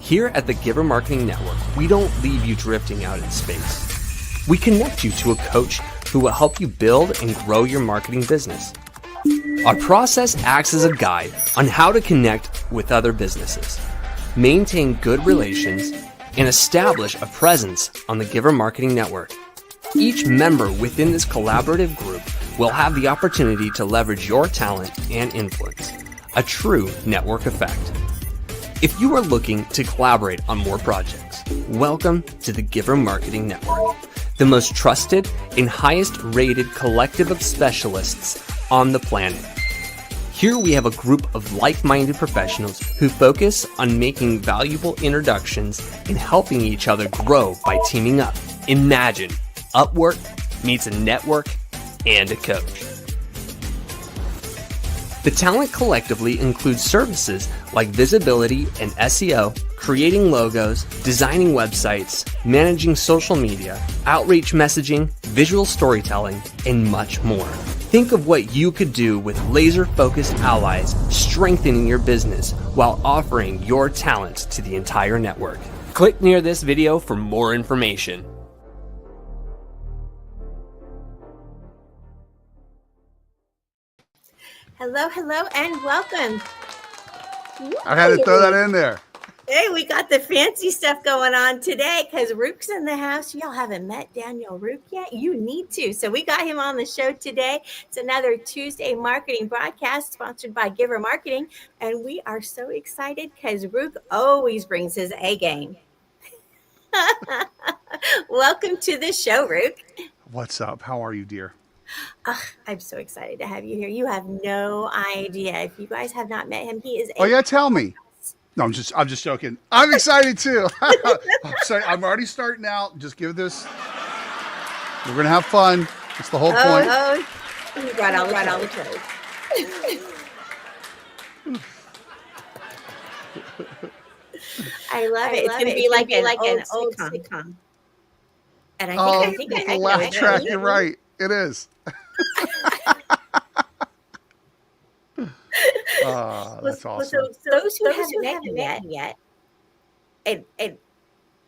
Here at the Giver Marketing Network, we don't leave you drifting out in space. We connect you to a coach who will help you build and grow your marketing business. Our process acts as a guide on how to connect with other businesses, maintain good relations, and establish a presence on the Giver Marketing Network. Each member within this collaborative group will have the opportunity to leverage your talent and influence, a true network effect. If you are looking to collaborate on more projects, welcome to the Giver Marketing Network, the most trusted and highest rated collective of specialists on the planet. Here we have a group of like-minded professionals who focus on making valuable introductions and helping each other grow by teaming up. Imagine Upwork meets a network and a coach. The talent collectively includes services like visibility and SEO, creating logos, designing websites, managing social media, outreach messaging, visual storytelling, and much more. Think of what you could do with laser-focused allies, strengthening your business while offering your talents to the entire network. Click near this video for more information. Hello, and welcome. I had to throw that in there. Hey, we got the fancy stuff going on today because Ruke's in the house. Y'all haven't met Daniel Ruke yet? You need to. So we got him on the show today. It's another Tuesday marketing broadcast sponsored by Giver Marketing. And we are so excited because Ruke always brings his A game. Welcome to the show, Ruke. What's up? How are you, dear? I'm so excited to have you here. You have no idea. If you guys have not met him, he is. Oh yeah, tell me. No, I'm just joking. I'm excited too. I'm sorry, I'm already starting out. Just give this. We're gonna have fun. It's the whole point. Oh, he brought all the toes. I love it. It's gonna be like an old sitcom. And I think the laugh track. You're right. It is. That's awesome. So those who haven't met yet, and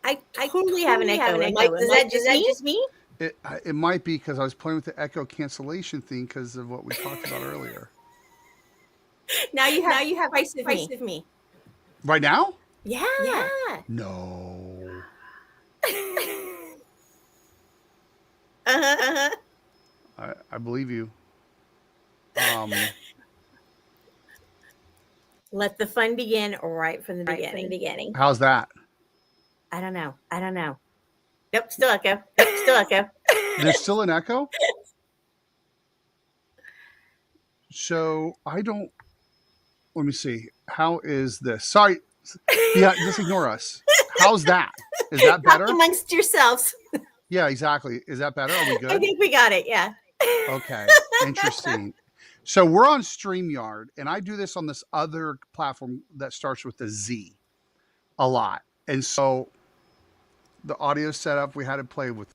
I totally have an echo. Like, is that just me? It might be because I was playing with the echo cancellation thing because of what we talked about earlier. Now you have twice of me. Right now? Yeah. No. I believe you. Let the fun begin right from the beginning. How's that? I don't know. Nope, still echo. There's still an echo? So I don't. Let me see. How is this? Sorry. Yeah, just ignore us. How's that? Is that better? Talk amongst yourselves. Yeah, exactly. Is that better? Are we good? I think we got it. Yeah. Okay. Interesting. So we're on StreamYard, and I do this on this other platform that starts with a Z a lot. And so the audio setup, we had to play with.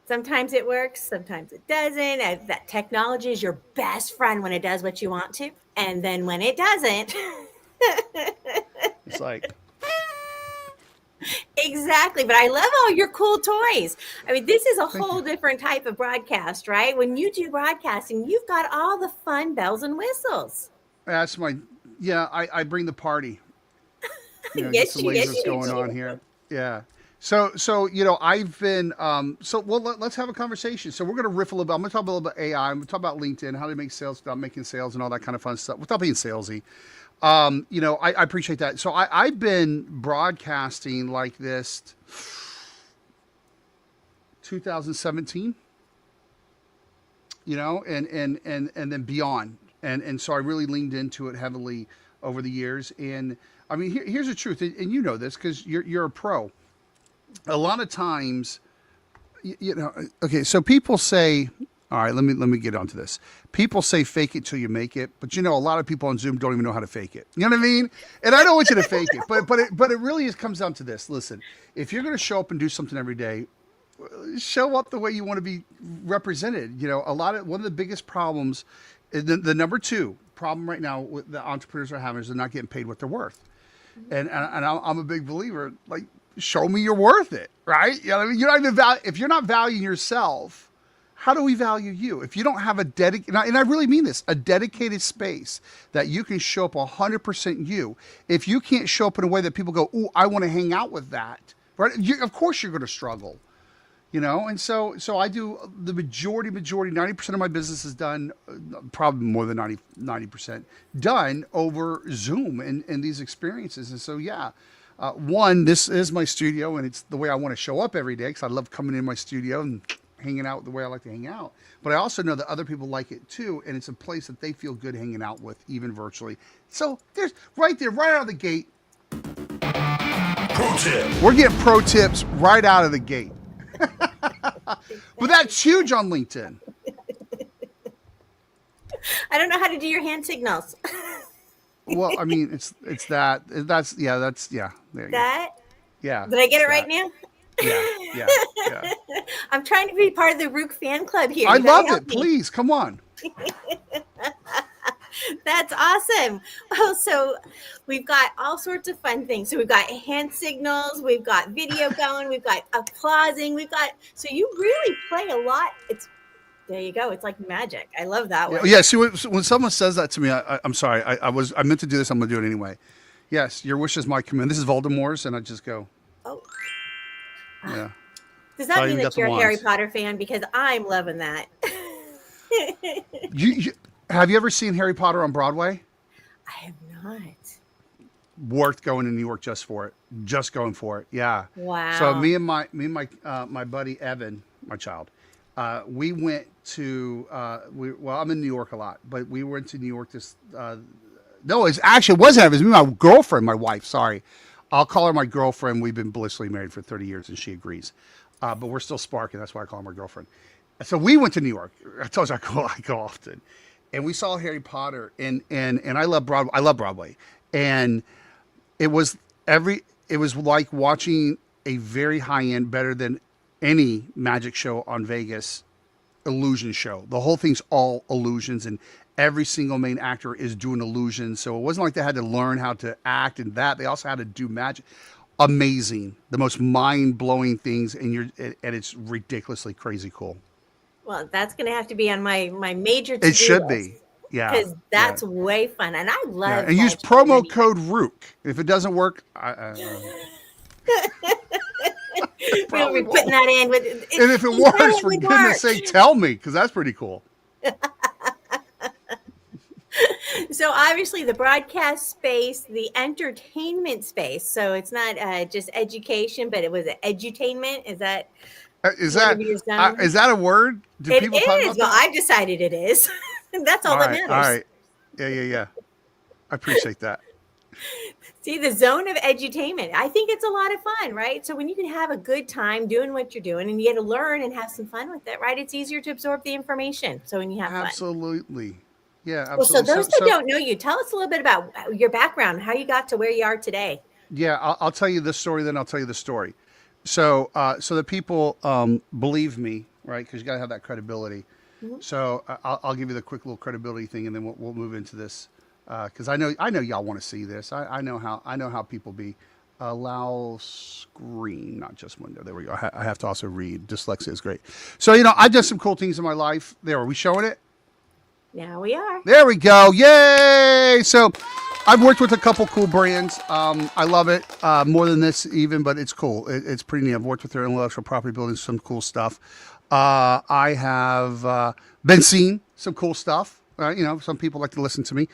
Sometimes it works, sometimes it doesn't. That technology is your best friend when it does what you want to. And then when it doesn't. It's like. Exactly. But I love all your cool toys. I mean, this is a whole different type of broadcast, right? When you do broadcasting, you've got all the fun bells and whistles. That's I bring the party. Yes, get some lasers going on here. Yeah. So I've been, let's have a conversation. So we're going to riff a little bit. I'm going to talk a little bit about AI. I'm going to talk about LinkedIn, how to make sales, about making sales and all that kind of fun stuff without being salesy. I appreciate that. So I've been broadcasting like this 2017, and then beyond. And so I really leaned into it heavily over the years. And I mean, here's the truth. And you know this because you're a pro. A lot of times, okay, so people say, all right, let me get onto this. People say fake it till you make it, but a lot of people on Zoom don't even know how to fake it. You know what I mean? And I don't want you to fake it, but it really comes down to this. Listen, if you're going to show up and do something every day, show up the way you want to be represented. One of the biggest problems, the number two problem right now with the entrepreneurs are having is they're not getting paid what they're worth. and I'm a big believer. Like, show me you're worth it, right? You know what I mean? You're not even if you're not valuing yourself, how do we value you? If you don't have a dedicated, and I really mean this, a dedicated space that you can show up 100% you. If you can't show up in a way that people go, "Ooh, I want to hang out with that," right? Of course, you're going to struggle, you know. And so I do the majority, 90% of my business is done, probably more than 90% done over Zoom and these experiences. And so, yeah. One, this is my studio, and it's the way I want to show up every day because I love coming in my studio and hanging out the way I like to hang out. But I also know that other people like it too, and it's a place that they feel good hanging out with, even virtually. So there's right out of the gate. Pro tip. We're getting pro tips right out of the gate. But that's huge on LinkedIn. I don't know how to do your hand signals. Well, I mean, it's that. That's yeah. There you that? Go. Yeah. Did I get it right now? Yeah. I'm trying to be part of the Ruke fan club here. I love it. Please, come on. That's awesome. Oh, so we've got all sorts of fun things. So we've got hand signals, we've got video going, we've got applauding, so you really play a lot. There you go. It's like magic. I love that one. Yeah. See, when someone says that to me, I'm sorry. I meant to do this. I'm going to do it anyway. Yes, your wish is my command. This is Voldemort's, and I just go. Oh. Yeah. Does that mean that you're a Harry Potter fan? Because I'm loving that. Have you ever seen Harry Potter on Broadway? I have not. Worth going to New York just for it. Just going for it. Yeah. Wow. So me and my buddy Evan, my child, we went to I'm in New York a lot, but we went to New York this. No, it wasn't. It was me, and my girlfriend, my wife. Sorry, I'll call her my girlfriend. We've been blissfully married for 30 years, and she agrees. But we're still sparking. That's why I call her my girlfriend. So we went to New York. I told you I go often, and we saw Harry Potter, and I love Broadway. I love Broadway, and it was like watching a very high end, better than any magic show on Vegas, illusion show. The whole thing's all illusions, and every single main actor is doing illusions. So it wasn't like they had to learn how to act and that. They also had to do magic. Amazing. The most mind-blowing things, and it's ridiculously crazy cool. Well, that's going to have to be on my major to-do It should list. be. Yeah. Because that's way fun. And I love And use promo code Ruke. If it doesn't work, we'll be putting that in. And if it works, for goodness sake, tell me, because that's pretty cool. So obviously the broadcast space, the entertainment space. So it's not just education, but it was edutainment. Is that a word? Do people talk about that? Well, I've decided it is. That's all that matters. All right. Yeah. I appreciate that. See, the zone of edutainment. I think it's a lot of fun, right? So when you can have a good time doing what you're doing and you get to learn and have some fun with it, right? It's easier to absorb the information. So when you have fun. Absolutely. Yeah, absolutely. Well, so those that don't know you, tell us a little bit about your background, how you got to where you are today. Yeah, I'll tell you this story, then I'll tell you the story. So the people believe me, right? Because you got to have that credibility. Mm-hmm. So I'll give you the quick little credibility thing, and then we'll move into this. Because I know y'all want to see this. I know how people be. Allow screen, not just window. There we go. I have to also read. Dyslexia is great. So I've done some cool things in my life. There, are we showing it? Now we are. There we go. Yay! So I've worked with a couple cool brands. I love it more than this even, but it's cool. It's pretty neat. I've worked with their intellectual property, building some cool stuff. I have been seeing some cool stuff. Some people like to listen to me.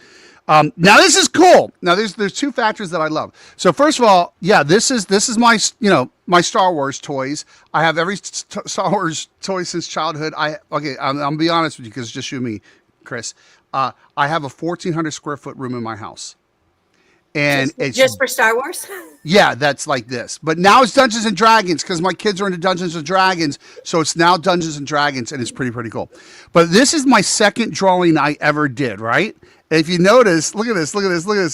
Now this is cool. Now there's two factors that I love. So first of all, yeah, this is my my Star Wars toys. I have every Star Wars toy since childhood. I'm gonna be honest with you because it's just you and me, Chris. I have a 1,400 square foot room in my house, and it's just for Star Wars. Yeah, that's like this. But now it's Dungeons and Dragons because my kids are into Dungeons and Dragons. So it's now Dungeons and Dragons, and it's pretty cool. But this is my second drawing I ever did, right? And if you notice, look at this.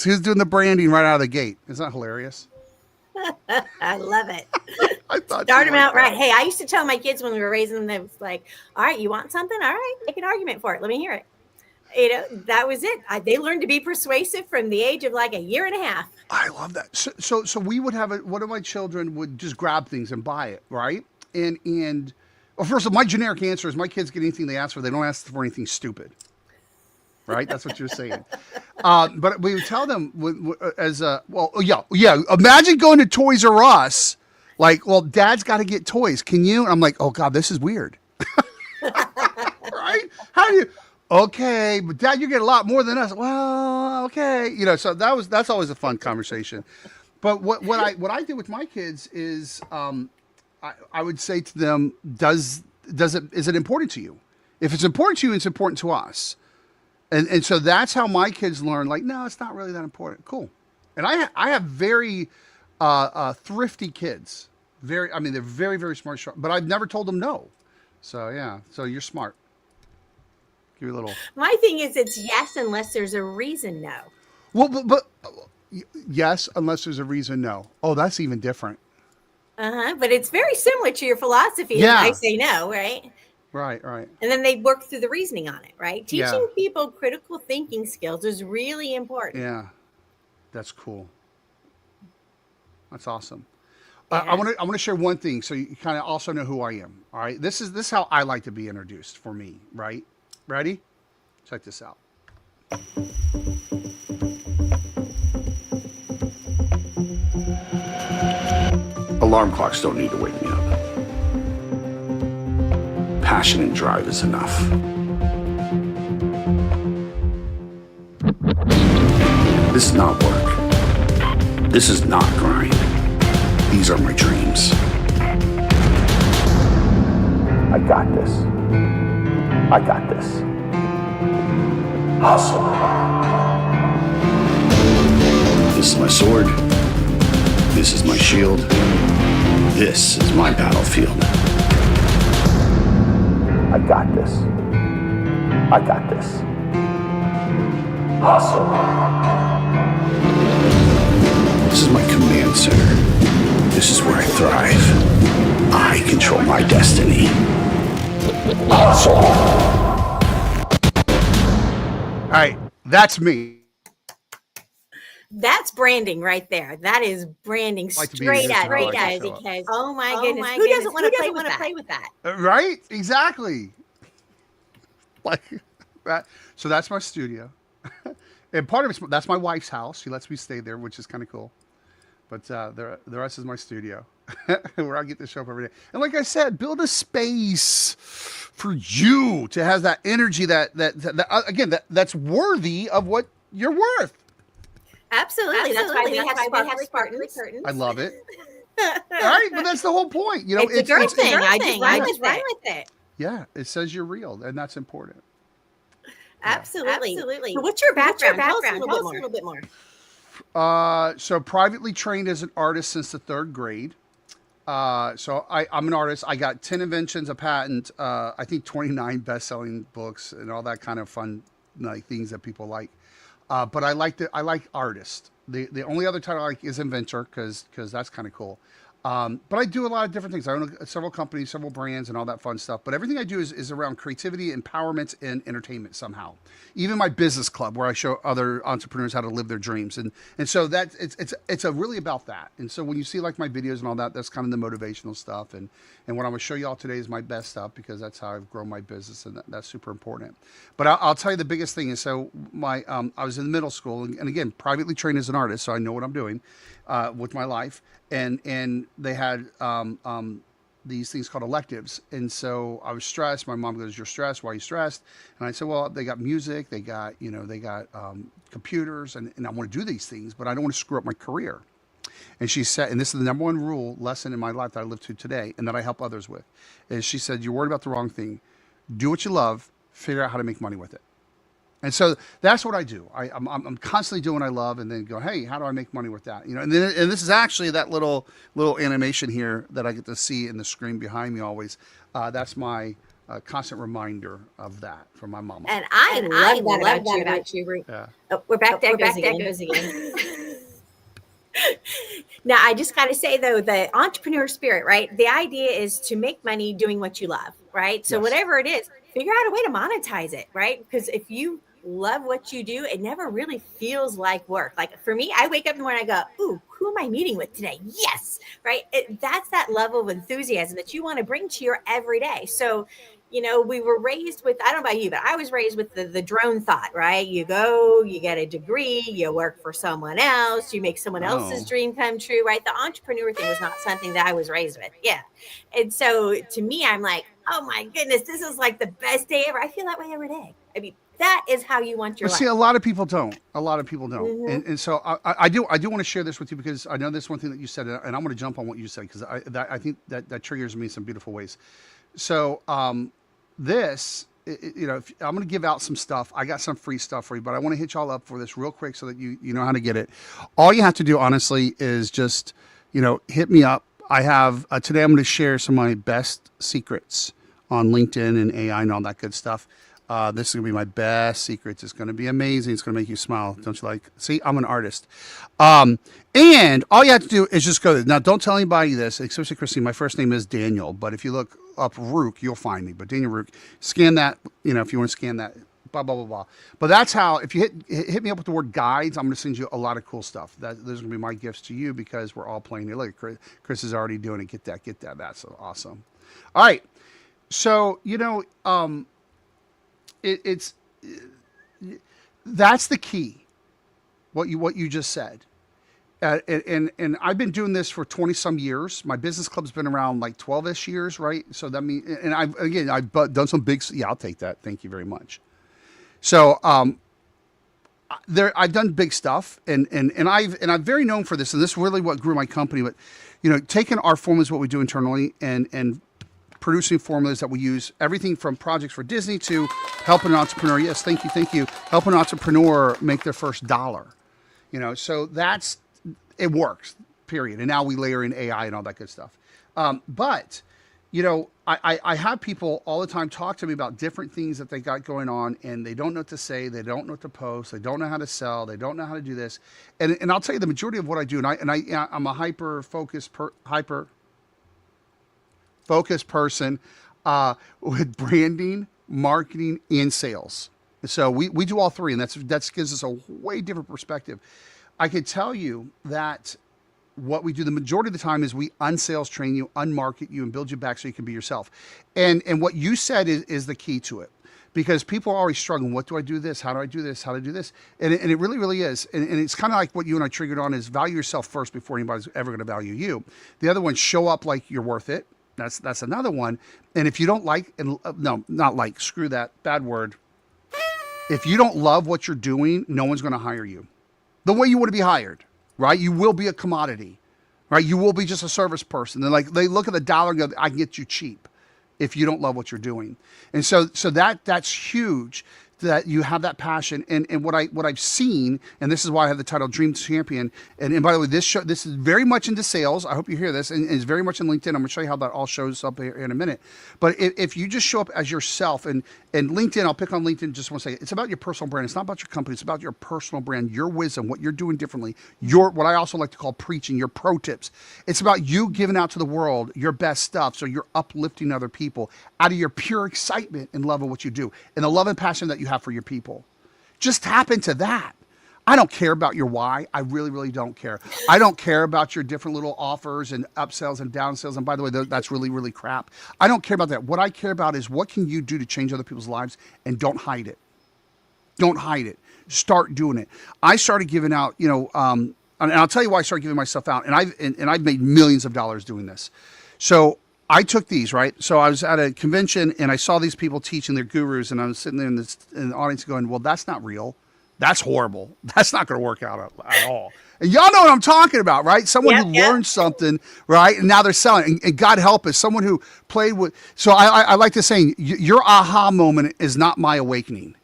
Who's doing the branding right out of the gate? Isn't that hilarious? I love it. I thought Start them out right. Hey, I used to tell my kids when we were raising them, they was like, all right, you want something? All right, make an argument for it. Let me hear it. That was it. They learned to be persuasive from the age of like a year and a half. I love that. So we would have one of my children would just grab things and buy it, right? And well, first of all, my generic answer is my kids get anything they ask for. They don't ask for anything stupid, right? That's what you're saying. But we would tell them yeah. Imagine going to Toys R Us, like, well, Dad's got to get toys. Can you? And I'm like, oh God, this is weird, right? How do you? Okay, but Dad, you get a lot more than us. Well, okay, so that's always a fun conversation. But what I do with my kids is I would say to them, is it important to you? If it's important to you, it's important to us. And so that's how my kids learn. Like, no, it's not really that important. Cool. And I have very thrifty kids. They're very, very smart, sharp, but I've never told them no. So yeah, so you're smart. Give you a little. My thing is, it's yes unless there's a reason no. Well, but yes, unless there's a reason no. Oh, that's even different. But it's very similar to your philosophy. Yeah. I say no, right? Right. And then they work through the reasoning on it, right? Teaching people critical thinking skills is really important. Yeah, that's cool. That's awesome. Yeah. I want to share one thing so you kind of also know who I am. All right, this is how I like to be introduced for me. Right? Ready? Check this out. Alarm clocks don't need to wake me up. Passion and drive is enough. This is not work. This is not grind. These are my dreams. I got this. I got this. Hustle. This is my sword. This is my shield. This is my battlefield. I got this. I got this. Hustle. This is my command center. This is where I thrive. I control my destiny. Hustle. All right, that's me. That's branding right there. That is branding straight out, guys. Because oh my goodness, who doesn't want to play with that? Right? Exactly. Like that. So that's my studio, and part of it, that's my wife's house. She lets me stay there, which is kind of cool. But the rest is my studio, where I get to show up every day. And like I said, build a space for you to have that energy that's worthy of what you're worth. Absolutely. That's why we have Spartans. I love it. All right, but that's the whole point. It's a girl thing. I just run with it. Yeah, it says you're real, and that's important. Absolutely. So what's your background? Tell us a little bit more. So privately trained as an artist since the 3rd grade. So I'm an artist. I got 10 inventions, a patent, I think 29 best-selling books, and all that kind of fun things that people like. But I like artist. The only other title I like is inventor because that's kind of cool. But I do a lot of different things. I own several companies, several brands, and all that fun stuff. But everything I do is around creativity, empowerment, and entertainment somehow. Even my business club, where I show other entrepreneurs how to live their dreams, and so that it's really about that. And so when you see like my videos and all that, that's kind of the motivational stuff. And what I'm going to show you all today is my best stuff because that's how I've grown my business, and that's super important. But I'll tell you the biggest thing is I was in middle school, and again, privately trained as an artist, so I know what I'm doing with my life. And they had these things called electives. And so I was stressed. My mom goes, "You're stressed. Why are you stressed?" And I said, "Well, they got music, they got computers, and I want to do these things, but I don't want to screw up my career." And she said, and this is the number one lesson in my life that I live to today and that I help others with, is she said, "You're worried about the wrong thing. Do what you love, figure out how to make money with it." And so that's what I do. I'm constantly doing what I love, and then go, hey, how do I make money with that? And this is actually that little animation here that I get to see in the screen behind me always. That's my constant reminder of that from my mama. And I love that about you, Ruke. Yeah. Oh, we're back. That goes again. Now, I just got to say, though, the entrepreneur spirit, right? The idea is to make money doing what you love, right? So whatever it is, figure out a way to monetize it, right? Because if you love what you do, it never really feels like work. Like for me, I wake up in the morning, I go, ooh, who am I meeting with today? Yes, right. That's that level of enthusiasm that you want to bring to your everyday. So, we were raised with, I don't know about you, but I was raised with the drone thought, right? You go, you get a degree, you work for someone else, you make someone else's Oh. dream come true, right? The entrepreneur thing was not something that I was raised with. Yeah. And so to me, I'm like, oh my goodness, this is like the best day ever. I feel that way every day. I mean, that is how you want your But see, life. a lot of people don't. A lot of people don't. Hmm. And so I do want to share this with you because I know this one thing that you said, and I'm going to jump on what you said because I think that triggers me in some beautiful ways. So this, I'm going to give out some stuff. I got some free stuff for you, but I want to hit y'all up for this real quick so that you know how to get it. All you have to do, honestly, is just, hit me up. I have, today I'm going to share some of my best secrets on LinkedIn and AI and all that good stuff. This is going to be my best secrets. It's going to be amazing. It's going to make you smile. Don't you like? See, I'm an artist. And all you have to do is just go there. Now, don't tell anybody this, especially Christine. My first name is Daniel, but if you look up Ruke, you'll find me. But Daniel Ruke, scan that, if you want to scan that, blah, blah, blah, blah. But that's how, if you hit me up with the word guides, I'm going to send you a lot of cool stuff. Those are going to be my gifts to you because we're all playing here. Look, Chris is already doing it. Get that. That's so awesome. All right. So, it's that's the key. What you just said, and I've been doing this for 20 some years. My business club's been around like 12ish years, right? So that means, and I've done some big. Yeah, I'll take that. Thank you very much. So I've done big stuff, and I'm very known for this, and this is really what grew my company. But taking our formulas, what we do internally, and producing formulas that we use, everything from projects for Disney to helping an entrepreneur. Yes, thank you. Help an entrepreneur make their first dollar. So it works, period. And now we layer in AI and all that good stuff. But I have people all the time talk to me about different things that they got going on, and they don't know what to say, they don't know what to post, they don't know how to sell, they don't know how to do this. And I'll tell you the majority of what I do, I'm a hyper focused person with branding, marketing, and sales. So we do all three, and that gives us a way different perspective. I could tell you that what we do the majority of the time is we unsales train you, unmarket you, and build you back so you can be yourself. And what you said is the key to it. Because people are always struggling. What do I do this? How do I do this? How do I do this? And it really, really is. And it's kind of like what you and I triggered on is value yourself first before anybody's ever going to value you. The other one, show up like you're worth it. That's another one. And if you don't like, screw that, bad word. If you don't love what you're doing, no one's going to hire you the way you want to be hired, right? You will be a commodity, right? You will be just a service person. They look at the dollar and go, I can get you cheap if you don't love what you're doing. And so that's huge that you have that passion. And what I've seen, and this is why I have the title Dream Champion. And by the way, this is very much into sales. I hope you hear this, and it's very much in LinkedIn. I'm going to show you how that all shows up here in a minute. But if you just show up as yourself, and LinkedIn, I'll pick on LinkedIn just one second. It's about your personal brand. It's not about your company. It's about your personal brand, your wisdom, what you're doing differently, what I also like to call preaching, your pro tips. It's about you giving out to the world your best stuff, so you're uplifting other people out of your pure excitement and love of what you do, and the love and passion that you have for your people. Just tap into that. I don't care about your why. I really, really don't care. I don't care about your different little offers and upsells and downsells. And by the way, that's really, really crap. I don't care about that. What I care about is what can you do to change other people's lives, and don't hide it. Don't hide it. Start doing it. I started giving out, and I'll tell you why I started giving myself out. And I've made millions of dollars doing this. So I took these, right? So I was at a convention and I saw these people teaching their gurus, and I was sitting there in the audience going, well, that's not real. That's horrible. That's not going to work out at all. And y'all know what I'm talking about, right? Someone who learned something, right? And now they're selling. And God help us, someone who played with. So I like to say, your aha moment is not my awakening,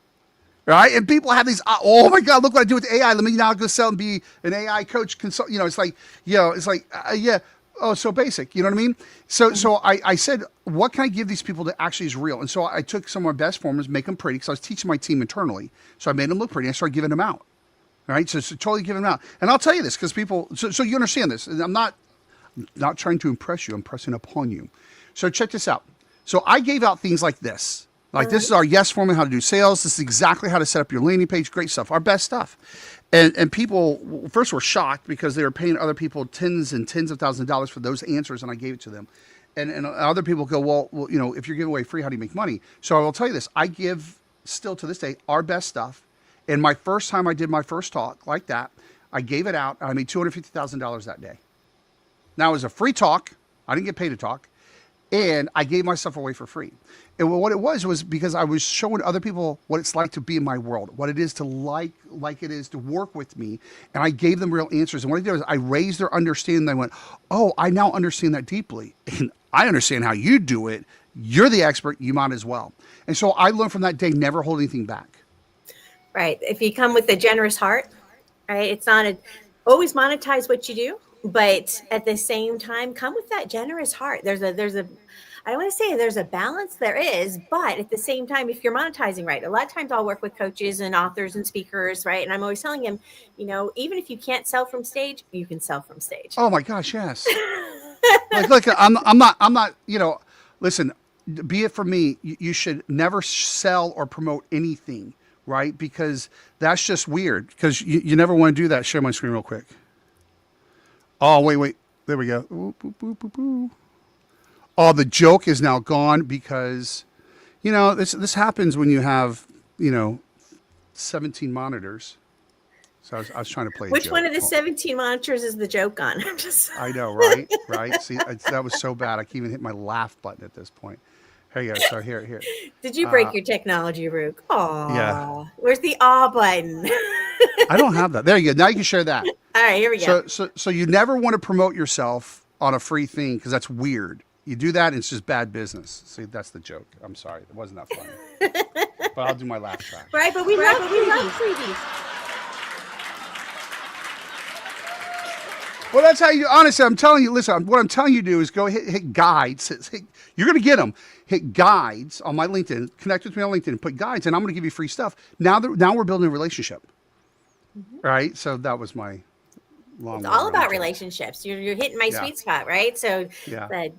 right? And people have these, oh my God, look what I do with AI. Let me now go sell and be an AI coach. It's like, yeah. Oh, so basic. You know what I mean? So I said, what can I give these people that actually is real? And so I took some of my best formulas, make them pretty, because I was teaching my team internally. So I made them look pretty. I started giving them out. All right? So totally giving them out. And I'll tell you this, because people, so you understand this. And I'm not trying to impress you. I'm pressing upon you. So check this out. So I gave out things like this. Like this is our yes formula, how to do sales. This is exactly how to set up your landing page. Great stuff. Our best stuff. And people first were shocked because they were paying other people tens and tens of thousands of dollars for those answers, and I gave it to them. And other people go, well, you know, if you're giving away free, how do you make money? So I will tell you this. I give still to this day our best stuff. And my first time I did my first talk like that, I gave it out. I made $250,000 that day. Now it was a free talk. I didn't get paid to talk. And I gave my stuff away for free. And what it was because I was showing other people what it's like to be in my world, what it is to like it is to work with me. And I gave them real answers. And what I did was I raised their understanding. They went, oh, I now understand that deeply. And I understand how you do it. You're the expert. You might as well. And so I learned from that day, never hold anything back. Right. If you come with a generous heart, right, it's not always monetize what you do, but at the same time, come with that generous heart. There's a I don't want to say there's a balance, there is, but at the same time, if you're monetizing right, a lot of times I'll work with coaches and authors and speakers, right? And I'm always telling them, you know, even if you can't sell from stage, you can sell from stage. Oh my gosh, yes. like I'm not, you know, listen, be it for me, you should never sell or promote anything, right? Because that's just weird, because you never want to do that. Share my screen real quick. Oh, wait. There we go. Ooh, boo, boo, boo, boo. Oh, the joke is now gone because, you know, this happens when you have, you know, 17 monitors. So I was trying to play. Which one of the 17 monitors is the joke on? I know, right? Right. See, that was so bad. I can't even hit my laugh button at this point. Here you go. So here. Did you break your technology, Ruke? Oh, yeah. Where's the awe button? I don't have that. There you go. Now you can share that. All right, here we go. So you never want to promote yourself on a free thing because that's weird. You do that, and it's just bad business. See, that's the joke. I'm sorry. It wasn't that funny. But I'll do my laugh track. Right, but we love freebies. Well, that's how you, honestly, I'm telling you, listen, what I'm telling you to do is go hit guides. You're going to get them. Hit guides on my LinkedIn. Connect with me on LinkedIn. Put guides, and I'm going to give you free stuff. Now we're building a relationship. Mm-hmm. Right? So that was my long. It's all about relationships. You're hitting my sweet spot, right? So, the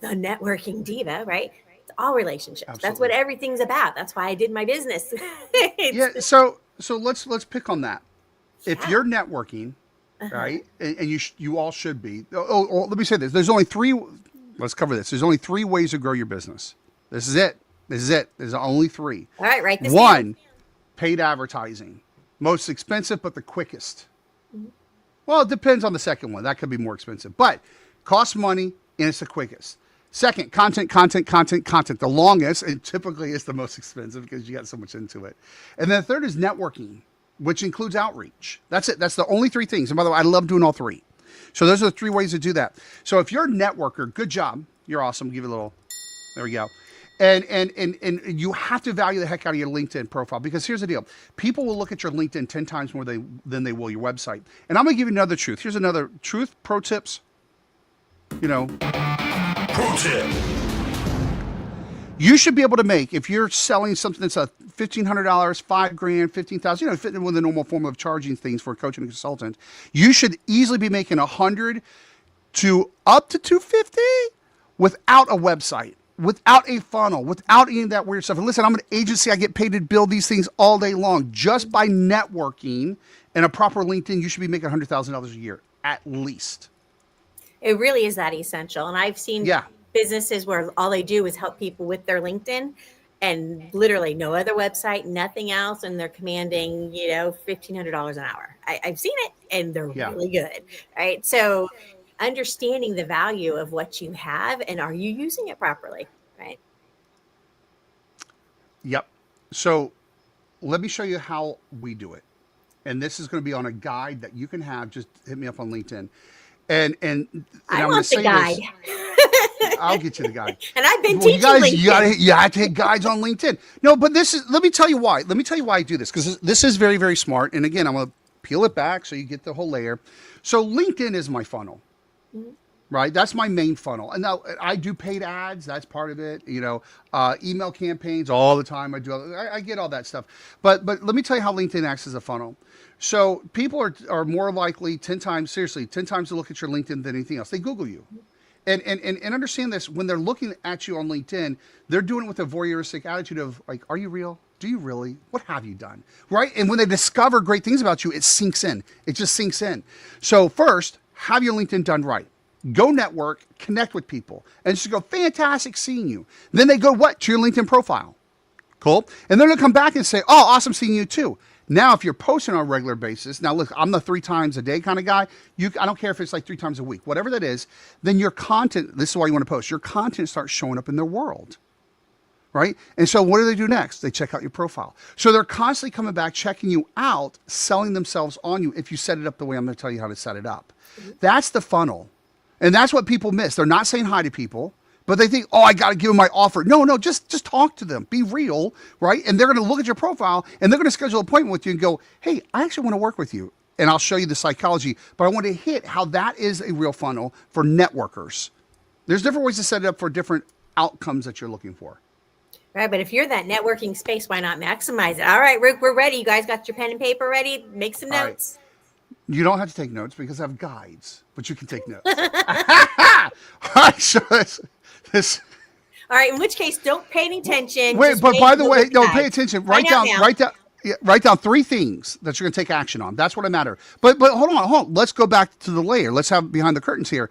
networking diva, right? It's all relationships. Absolutely. That's what everything's about. That's why I did my business. So let's pick on that. If you're networking, right, and you all should be. Oh, let me say this. There's only three. Let's cover this. There's only three ways to grow your business. This is it. There's only three. All right, write this down. One, paid advertising. Most expensive, but the quickest. Mm-hmm. Well, it depends on the second one. That could be more expensive, but costs money and it's the quickest. Second, content. The longest, and typically is the most expensive because you got so much into it. And then the third is networking, which includes outreach. That's it. That's the only three things. And by the way, I love doing all three. So those are the three ways to do that. So if you're a networker, good job. You're awesome. Give it a little, there we go. And you have to value the heck out of your LinkedIn profile, because here's the deal. People will look at your LinkedIn 10 times more than they will your website. And I'm going to give you another truth. Here's another truth, pro tips. You know. Pro tip. You should be able to make, if you're selling something that's a $1,500, $5,000, $15,000, you know, fitting with the normal form of charging things for a coach and a consultant, you should easily be making $100 to up to $250 without a website, without a funnel, without any of that weird stuff. And listen, I'm an agency. I get paid to build these things all day long. Just by networking and a proper LinkedIn, you should be making $100,000 a year at least. It really is that essential. And I've seen businesses where all they do is help people with their LinkedIn and literally no other website, nothing else. And they're commanding, $1,500 an hour. I've seen it, and they're really good. Right. So understanding the value of what you have, and are you using it properly? Right. Yep. So let me show you how we do it. And this is going to be on a guide that you can have. Just hit me up on LinkedIn. And I want the guide. I'll get you the guide. And I've been teaching LinkedIn. You have to hit guides on LinkedIn. No, but let me tell you why. Let me tell you why I do this, because this is very, very smart. And again, I'm going to peel it back so you get the whole layer. So LinkedIn is my funnel, right? That's my main funnel. And now I do paid ads. That's part of it. Email campaigns all the time. I get all that stuff. But let me tell you how LinkedIn acts as a funnel. So people are more likely 10 times to look at your LinkedIn than anything else. They Google you. And understand this, when they're looking at you on LinkedIn, they're doing it with a voyeuristic attitude of like, are you real? Do you really? What have you done? Right? And when they discover great things about you, it sinks in. It just sinks in. So first, have your LinkedIn done right. Go network, connect with people, and just go, fantastic seeing you. Then they go what? To your LinkedIn profile. Cool. And then they'll come back and say, oh, awesome seeing you too. Now, if you're posting on a regular basis, now look, I'm the 3 times a day kind of guy. I don't care if it's like 3 times a week, whatever that is, then your content, this is why you want to post, your content starts showing up in their world, right? And so what do they do next? They check out your profile. So they're constantly coming back, checking you out, selling themselves on you if you set it up the way I'm going to tell you how to set it up. That's the funnel. And that's what people miss. They're not saying hi to people. But they think, oh, I got to give them my offer. No, just talk to them. Be real, right? And they're going to look at your profile, and they're going to schedule an appointment with you and go, hey, I actually want to work with you. And I'll show you the psychology. But I want to hit how that is a real funnel for networkers. There's different ways to set it up for different outcomes that you're looking for. Right, but if you're that networking space, why not maximize it? All right, Ruke, we're ready. You guthis got your pen and paper ready? Make some notes. Right. You don't have to take notes because I have guides, but you can take notes. All right, so this. All right. In which case, don't pay any attention. Wait, but by the way, no, pay attention. Write down 3 things that you're going to take action on. That's what I matter. But hold on. Let's go back to the layer. Let's have behind the curtains here.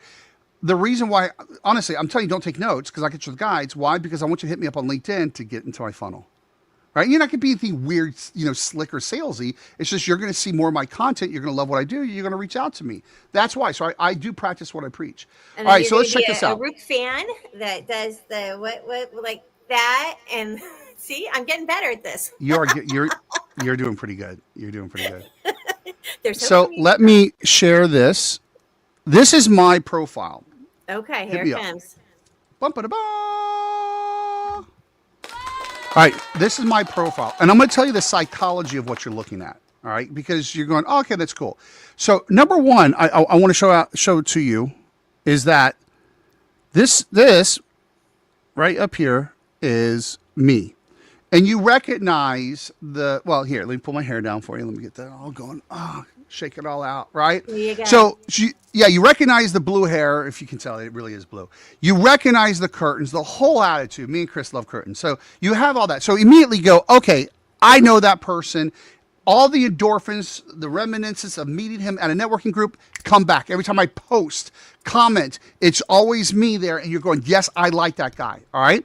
The reason why, honestly, I'm telling you, don't take notes because I get you the guides. Why? Because I want you to hit me up on LinkedIn to get into my funnel. Right? You're not going to be anything weird, slick or salesy. It's just you're going to see more of my content. You're going to love what I do. You're going to reach out to me. That's why. So I do practice what I preach. And all right, so let's check this out. A Ruke fan that does the what like that, and see, I'm getting better at this. You're doing pretty good. You're doing pretty good. So let me share this. This is my profile. Okay, here it comes. All right, this is my profile, and I'm going to tell you the psychology of what you're looking at. All right, because you're going, oh, okay, that's cool. So number one, I want to show to you is that this right up here is me, and you recognize well, here, let me pull my hair down for you. Let me get that all going. Oh, shake it all out, right? There you go. So you recognize the blue hair, if you can tell, it really is blue. You recognize the curtains, the whole attitude. Me and Chris love curtains. So you have all that. So immediately go, okay, I know that person. All the endorphins, the reminiscences of meeting him at a networking group come back. Every time I post, comment, it's always me there. And you're going, yes, I like that guy. All right.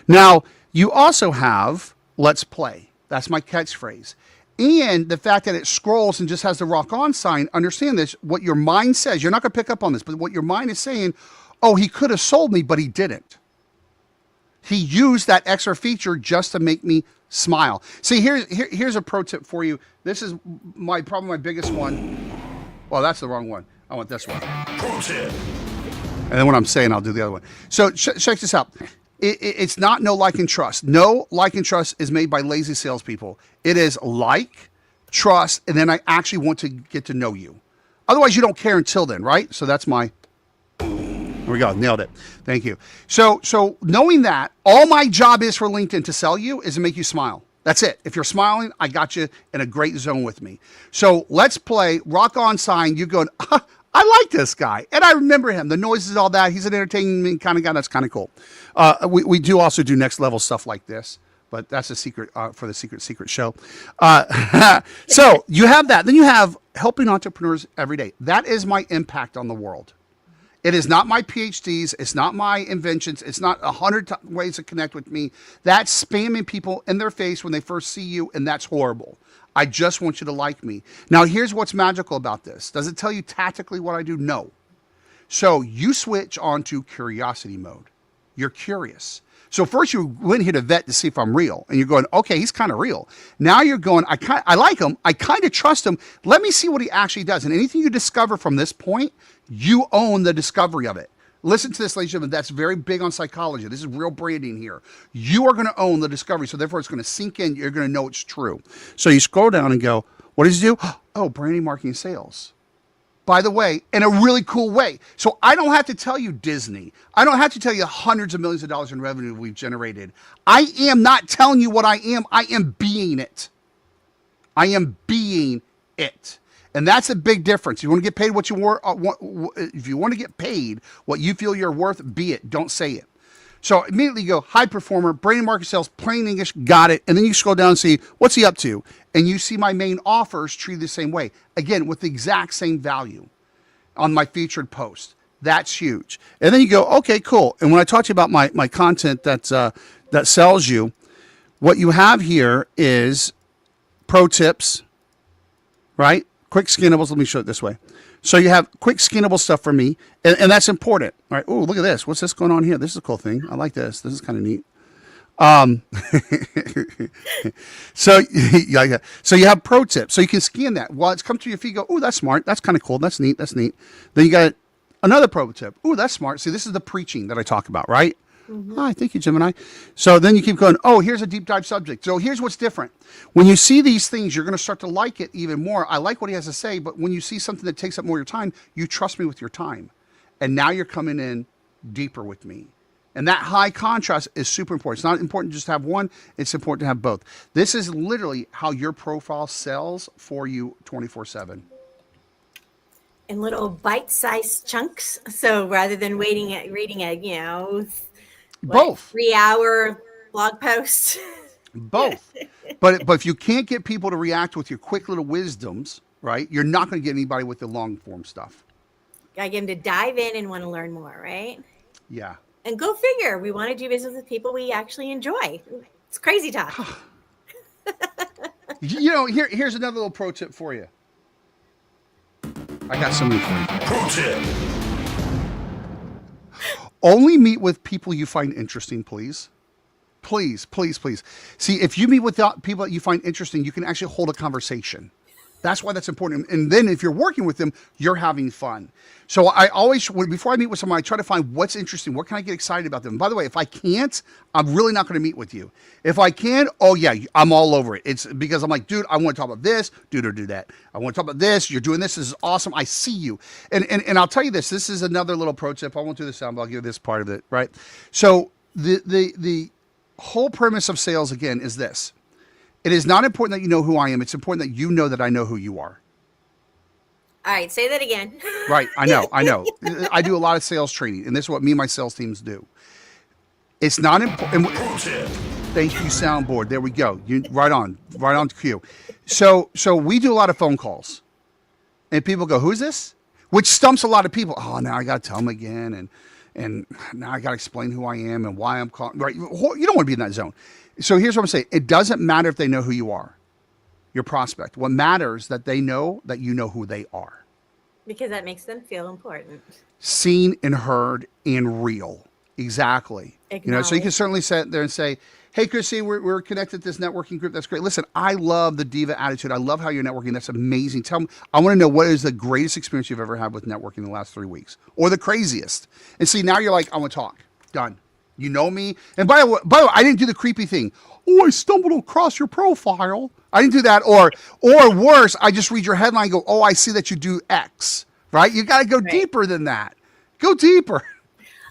Now, you also have let's play. That's my catchphrase. And the fact that it scrolls and just has the rock on sign, understand this, what your mind says, you're not going to pick up on this, but what your mind is saying, oh, he could have sold me, but he didn't. He used that extra feature just to make me smile. See, here's a pro tip for you. This is probably my biggest one. Well, that's the wrong one. I want this one. Pro tip. And then when I'm saying, I'll do the other one. So check this out. It's not no like and trust. No like and trust is made by lazy salespeople. It is like, trust, and then I actually want to get to know you. Otherwise, you don't care until then, right? So that's my. There we go. Nailed it. Thank you. So knowing that, all my job is for LinkedIn to sell you is to make you smile. That's it. If you're smiling, I got you in a great zone with me. So let's play rock on sign. You're going, I like this guy. And I remember him. The noises, all that. He's an entertainment kind of guy. That's kind of cool. We do also do next level stuff like this. But that's a secret for the secret show. So you have that. Then you have helping entrepreneurs every day. That is my impact on the world. It is not my PhDs. It's not my inventions. It's not 100 ways to connect with me. That's spamming people in their face when they first see you, and that's horrible. I just want you to like me. Now, here's what's magical about this. Does it tell you tactically what I do? No. So you switch on to curiosity mode. You're curious. So first you went here to vet to see if I'm real. And you're going, okay, he's kind of real. Now you're going, I like him. I kind of trust him. Let me see what he actually does. And anything you discover from this point, you own the discovery of it. Listen to this, ladies and gentlemen. That's very big on psychology. This is real branding here. You are going to own the discovery. So therefore it's going to sink in. You're going to know it's true. So you scroll down and go, what does he do? Oh, branding, marketing, sales. By the way, in a really cool way. So I don't have to tell you Disney. I don't have to tell you hundreds of millions of dollars in revenue we've generated. I am not telling you what I am. I am being it. I am being it. And that's a big difference. You want to get paid what you worth. If you want to get paid what you feel you're worth, be it. Don't say it. So immediately you go, high performer, brain and market sales, plain English, got it. And then you scroll down and see, what's he up to? And you see my main offers treated the same way. Again, with the exact same value on my featured post. That's huge. And then you go, okay, cool. And when I talk to you about my content that sells you, what you have here is pro tips, right? Quick skinnables. Let me show it this way. So you have quick skinnable stuff for me, and that's important. All right. Oh, look at this. What's this going on here? This is a cool thing. I like this. This is kind of neat. So you have pro tips. So you can scan that. While it's come to your feed, go, oh, that's smart. That's kind of cool. That's neat. That's neat. Then you got another pro tip. Oh, that's smart. See, this is the preaching that I talk about, right? Mm-hmm. Hi, thank you, Gemini. So then you keep going, oh, here's a deep dive subject. So here's what's different. When you see these things, you're going to start to like it even more. I like what he has to say, but when you see something that takes up more of your time, you trust me with your time. And now you're coming in deeper with me. And that high contrast is super important. It's not important just to have one. It's important to have both. This is literally how your profile sells for you 24/7. In little bite-sized chunks. So rather than reading a, both 3-hour blog post. Both. But if you can't get people to react with your quick little wisdoms, right, you're not going to get anybody with the long form stuff. Gotta get them to dive in and want to learn more, right? Yeah. And go figure. We want to do business with people we actually enjoy. It's crazy talk. Here's another little pro tip for you. I got something for you. Pro tip. Only meet with people you find interesting, please. Please, please, please. See, if you meet with people that you find interesting, you can actually hold a conversation. That's why that's important. And then if you're working with them, you're having fun. So I always, before I meet with someone, I try to find what's interesting. What can I get excited about them? By the way, if I can't, I'm really not going to meet with you. If I can, oh yeah, I'm all over it. It's because I'm like, dude, I want to talk about this, dude, or do that. I want to talk about this. You're doing this. This is awesome. I see you. And I'll tell you this. This is another little pro tip. I won't do the sound, but I'll give this part of it, right? So the whole premise of sales, again, is this. It is not important that you know who I am. It's important that you know that I know who you are. All right, say that again. Right, I know. I do a lot of sales training, and this is what me and my sales teams do. It's not important. Thank you, soundboard. There we go. Right on cue. So we do a lot of phone calls, and people go, "Who's this?" Which stumps a lot of people. Oh, now I got to tell them again, and now I got to explain who I am and why I'm calling. Right, you don't want to be in that zone. So here's what I'm saying. It doesn't matter if they know who you are, your prospect. What matters is that they know that you know who they are. Because that makes them feel important. Seen and heard and real. Exactly. So you can certainly sit there and say, hey, Chrissy, we're connected to this networking group. That's great. Listen, I love the diva attitude. I love how you're networking. That's amazing. Tell me, I want to know what is the greatest experience you've ever had with networking in the last 3 weeks, or the craziest. And see, now you're like, I want to talk. Done. You know me. And by the way, I didn't do the creepy thing. Oh, I stumbled across your profile. I didn't do that. Or worse, I just read your headline and go, oh, I see that you do X. Right? You got to go deeper than that. Go deeper.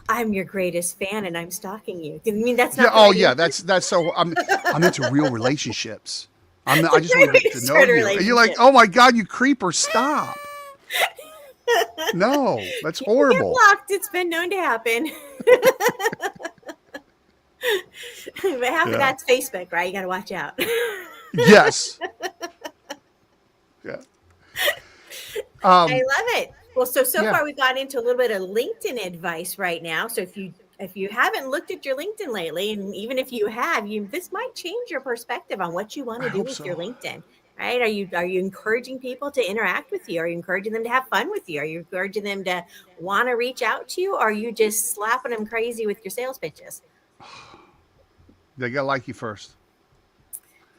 I'm your greatest fan and I'm stalking you. I mean, that's not. Yeah, oh, yeah. That's so. I'm into real relationships. I just want to get to know you. And you're like, oh my God, you creeper! Stop. No, that's horrible. Get blocked. It's been known to happen. But half of that's Facebook, right? You got to watch out. Yes. Yeah. I love it. Well, so yeah. far we've got into a little bit of LinkedIn advice right now. So if you haven't looked at your LinkedIn lately, and even if you have, this might change your perspective on what you want to do with your LinkedIn. Right? Are you encouraging people to interact with you? Are you encouraging them to have fun with you? Are you encouraging them to want to reach out to you? Or are you just slapping them crazy with your sales pitches? They gotta like you first.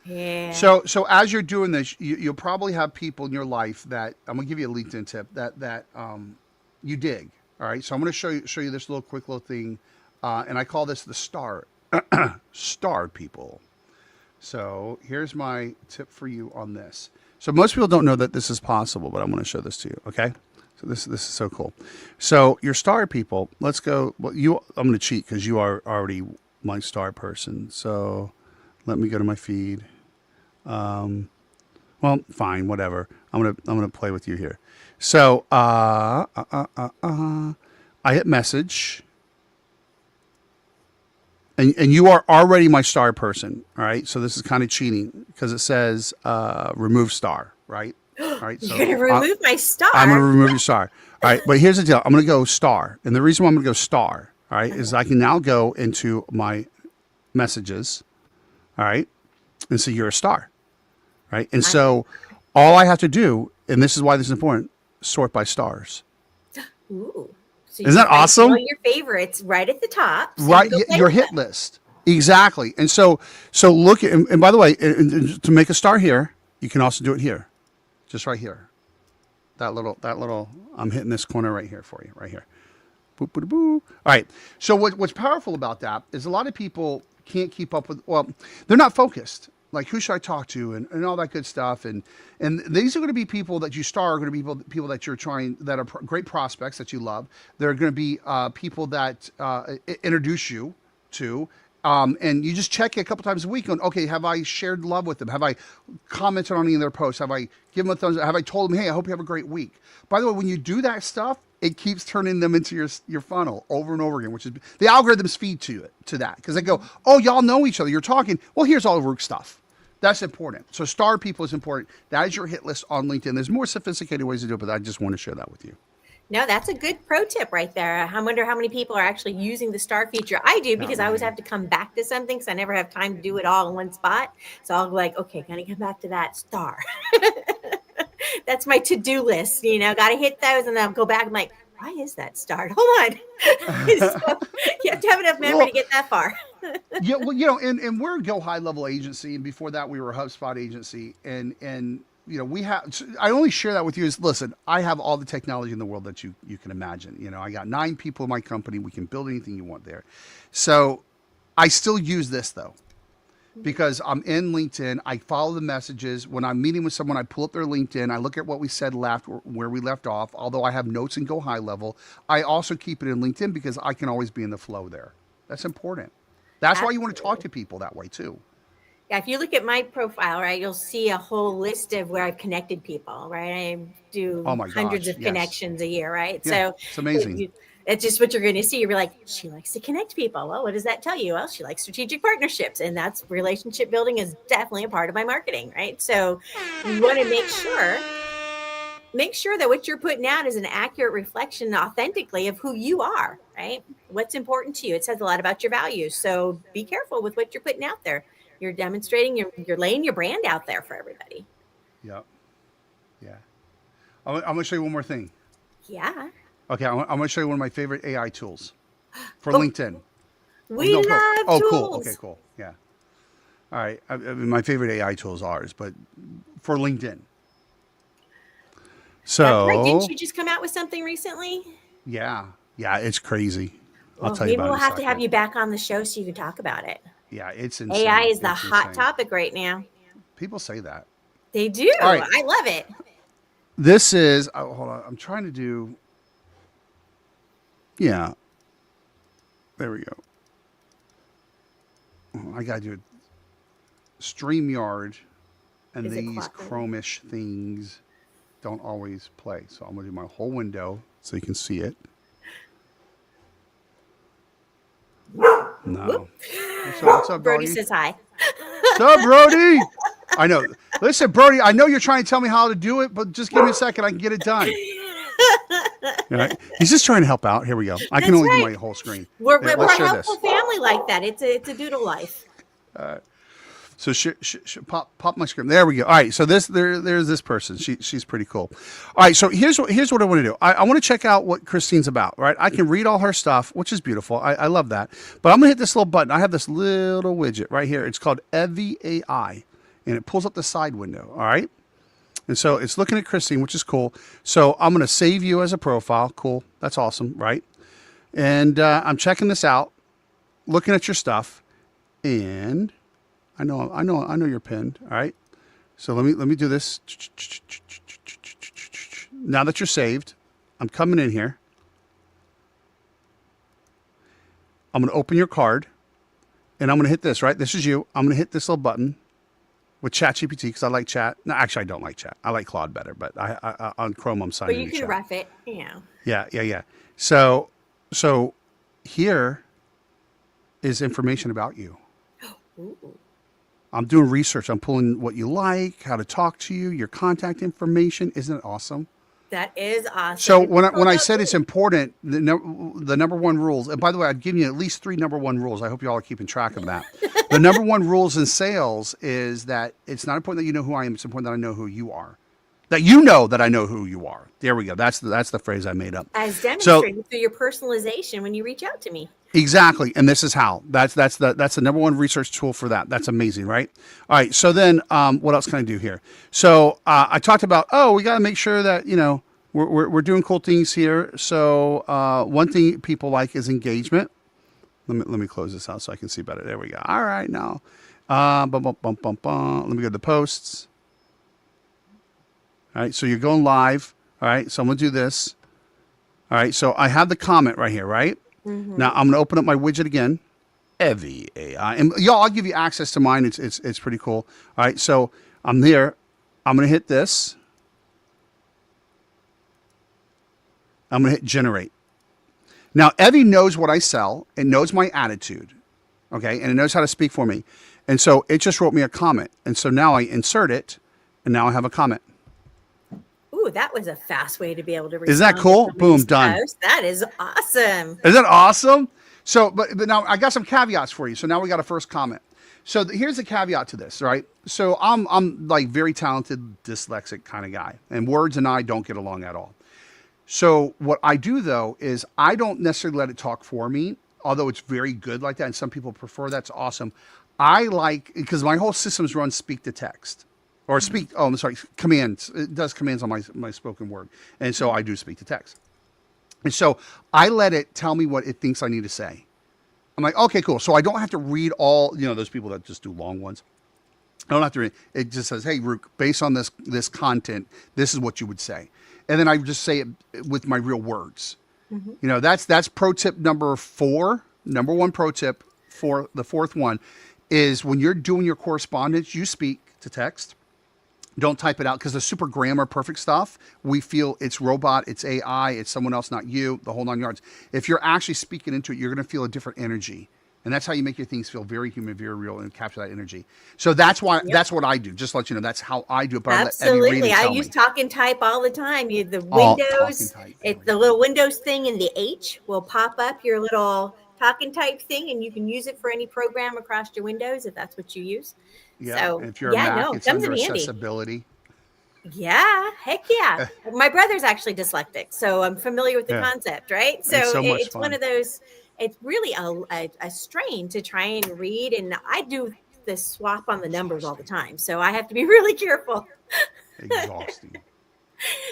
Yeah. So as you're doing this, you'll probably have people in your life that I'm gonna give you a LinkedIn tip that you dig. All right. So I'm gonna show you this quick little thing, and I call this the star people. So here's my tip for you on this. So most people don't know that this is possible, but I'm going to show this to you. Okay. So this is so cool. So your star people, let's go. Well, I'm going to cheat because you are already my star person. So let me go to my feed. Well, fine, whatever. I'm gonna play with you here. So I hit message, and you are already my star person. All right. So this is kind of cheating because it says remove star. Right. All right. So You're going to remove my star. I'm going to remove your star. All right. But here's the deal. I'm going to go star, and the reason why I'm going to go star, all right, is I can now go into my messages. All right. And so you're a star. Right. And so all I have to do, and this is why this is important, sort by stars. Ooh. So Isn't that awesome? All your favorites right at the top. So Right. Your hit list. Exactly. And so look at, and by the way, to make a star here, you can also do it here. Just right here. That little, I'm hitting this corner right here for you, right here. Boop, boop, boop. All right. So what's powerful about that is a lot of people can't keep up with, well, they're not focused. Like, who should I talk to and all that good stuff. And these are going to be people that you star, are going to be people that you're trying, that are great prospects that you love. They're going to be people that introduce you to. And you just check it a couple times a week on, okay, have I shared love with them? Have I commented on any of their posts? Have I given them a thumbs up? Have I told them, hey, I hope you have a great week? By the way, when you do that stuff, it keeps turning them into your funnel over and over again, which is the algorithms feed to that because they go, oh, y'all know each other. You're talking. Well, here's all the Ruke stuff. That's important. So star people is important. That is your hit list on LinkedIn. There's more sophisticated ways to do it, but I just want to share that with you. No, that's a good pro tip right there. I wonder how many people are actually using the star feature. I do, because I always have to come back to something because I never have time to do it all in one spot. So I'll be like, okay, gotta come back to that star. That's my to-do list, got to hit those, and then I'll go back and like, why is that starred? Hold on. So you have to have enough memory to get that far. Yeah, well, and we're a Go High level agency, and before that we were a HubSpot agency, and we have. I only share that with you is, listen, I have all the technology in the world that you can imagine. I got 9 people in my company. We can build anything you want there. So I still use this though, because I'm in LinkedIn. I follow the messages. When I'm meeting with someone, I pull up their LinkedIn. I look at what we said where we left off. Although I have notes in Go High level, I also keep it in LinkedIn because I can always be in the flow there. That's important. That's why you want to talk to people that way too. Yeah, if you look at my profile, right, you'll see a whole list of where I've connected people, right? I do hundreds of connections a year, right? Yeah, so it's amazing. It's just what you're going to see. You'll be like, she likes to connect people. Well, what does that tell you? Well, she likes strategic partnerships, and that's relationship building is definitely a part of my marketing, right? So you want to make sure that what you're putting out is an accurate reflection authentically of who you are, right? What's important to you. It says a lot about your values. So be careful with what you're putting out there. You're demonstrating, you're laying your brand out there for everybody. Yep. Yeah. I'm going to show you one more thing. Yeah. Okay. I'm going to show you one of my favorite AI tools for LinkedIn. We love tools. Cool. Okay, cool. Yeah. All right. I mean, my favorite AI tool is ours, but for LinkedIn. So. Right. Didn't you just come out with something recently? Yeah. Yeah. It's crazy. I'll tell you about it. Maybe we'll have to have you back on the show so you can talk about it. Yeah, it's insane. AI is the hot topic right now. People say that. They do. Right. I love it. This is, hold on. I'm trying to do, yeah. There we go. I got to do StreamYard, and these Chrome-ish things don't always play. So I'm going to do my whole window so you can see it. No. What's up, Brody? Brody says hi. What's up, Brody? I know. Listen, Brody, I know you're trying to tell me how to do it, but just give me a second. I can get it done. Right? He's just trying to help out. Here we go. I can only do my whole screen. We're a helpful family like that. It's a doodle life. So pop my screen. There we go. All right. So there's this person. She's pretty cool. All right. So here's what I want to do. I want to check out what Christine's about. Right. I can read all her stuff, which is beautiful. I love that. But I'm gonna hit this little button. I have this little widget right here. It's called Evie AI, and it pulls up the side window. All right. And so it's looking at Christine, which is cool. So I'm gonna save you as a profile. Cool. That's awesome. Right. And I'm checking this out, looking at your stuff, and I know you're pinned. All right. So let me do this. Now that you're saved, I'm coming in here. I'm going to open your card, and I'm going to hit this, right? This is you. I'm going to hit this little button. with ChatGPT because I like Chat. No, actually, I don't like Chat. I like Claude better, but I on Chrome I'm But signing you to can Chat. rough it, you know. Yeah. So here is information about you. Ooh. I'm doing research. I'm pulling what you like, how to talk to you, your contact information. Isn't it awesome? That is awesome. So And when people I don't said do it's important, the number one rules, and by the way, I'd give you at least 3 number one rules. I hope you all are keeping track of that. The number one rules in sales is that it's not important that you know who I am. It's important that I know who you are. That you know that I know who you are. There we go. That's the phrase I made up. as So demonstrated through your personalization when you reach out to me. exactly, and this is how. That's the number one research tool for that. That's amazing, right? All right. So then, what else can I do here? So I talked about we got to make sure that we're doing cool things here. So one thing people like is engagement. Let me close this out so I can see better. There we go. All right, now, bum, bum, bum, bum, bum. Let me go to the posts. All right, so you're going live. All right, so I'm gonna do this. All right, so I have the comment right here, right? Mm-hmm. Now I'm gonna open up my widget again. Evie AI, and y'all, I'll give you access to mine. It's pretty cool. All right, so I'm there. I'm gonna hit this. I'm gonna hit generate. Now Evie knows what I sell. It knows my attitude, okay, and it knows how to speak for me. And so it just wrote me a comment. And so now I insert it, and now I have a comment. Ooh, that was a fast way to be able to respond. Is that cool? to Boom, somebody's done. post. That is awesome. Isn't that awesome? So, but now I got some caveats for you. So now we got a first comment. So here's the caveat to this, right? So I'm like very talented, dyslexic kind of guy, and words and I don't get along at all. So what I do though is I don't necessarily let it talk for me, although it's very good like that, and some people prefer that's awesome. I like because my whole systems run speak to text. Or speak, I'm sorry, commands. It does commands on my spoken word. And so I do speak to text. And so I let it tell me what it thinks I need to say. I'm like, okay, cool. So I don't have to read all, those people that just do long ones. I don't have to read. It just says, hey, Ruke, based on this content, this is what you would say. And then I just say it with my real words. Mm-hmm. That's pro tip number 4. Number 1 pro tip for the 4th one is when you're doing your correspondence, you speak to text. Don't type it out because the super grammar, perfect stuff, we feel it's robot, it's AI, it's someone else, not you, the whole 9 yards. If you're actually speaking into it, you're going to feel a different energy. And that's how you make your things feel very human, very real, and capture that energy. So that's why that's what I do. Just to let you know, that's how I do it. But Absolutely. I use talk and type all the time. The Windows, the little Windows thing in the H will pop up your little talk and type thing, and you can use it for any program across your Windows if that's what you use. Yeah, so, and if you're a Mac, it's comes under in handy. accessibility. Yeah, heck yeah. My brother's actually dyslexic, so I'm familiar with the concept, right? So it's one of those, it's really a strain to try and read, and I do the swap on the numbers all the time, so I have to be really careful. Exhausting.